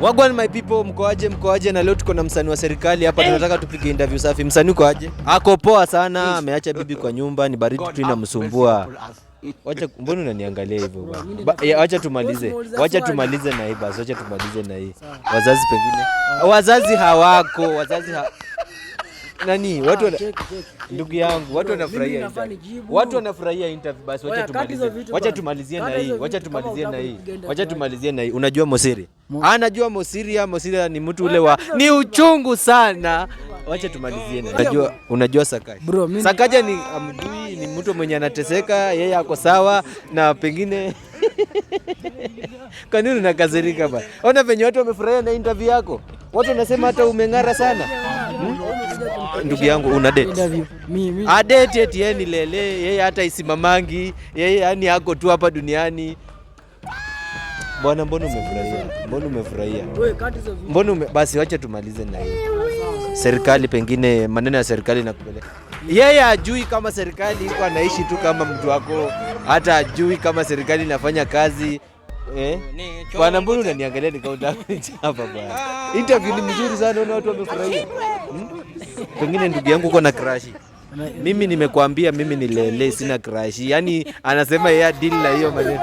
Wagwan my people, mkoaje na leo tuko na msanii wa serikali hapa, tunataka tupige interview safi. Msanii uko aje? Ako poa sana, ameacha bibi kwa nyumba, ni baridi tu inamsumbua. Wacha, mbona unaniangalia hivyo bwana? Wacha tumalize na hii basi, wacha tumalize na hii. Wazazi pengine. Wazazi hawako, nani? Watu ndugu yangu, watu wanafurahia interview. Watu wanafurahia interview basi, wacha tumalizie na hii. Unajua Mosiri? Anajua Mosiri ni mtu ule ni uchungu sana. Wacha tumalizie na. Unajua Sakaja? Sakaja ni amdui, ni mtu mwenye anateseka, yeye ako sawa na pengine kwa nini unakasirika bana? Ona venye watu wamefurahia na interview yako. Watu wanasema hata umeng'ara sana. Ndugu yangu una date? Mimi. Date eti yeye ni lele, yeye hata isimamangi, yeye yani yako tu hapa duniani. Bwana, mbona umefurahia? Basi wacha tumalize na hiyo. Serikali pengine maneno ya serikali nakupeleka. Yeye hajui kama serikali iko, anaishi tu kama mtu wako, hata hajui kama serikali inafanya kazi. Bwana, mbona unaniangalia nikaunda hapa bwana? Interview ni mzuri sana, una watu wamefurahia. Pengine ndugu yangu uko na crush. Mimi nimekuambia mimi ni lele, sina crush. Yaani anasema yeye deal na hiyo maneno.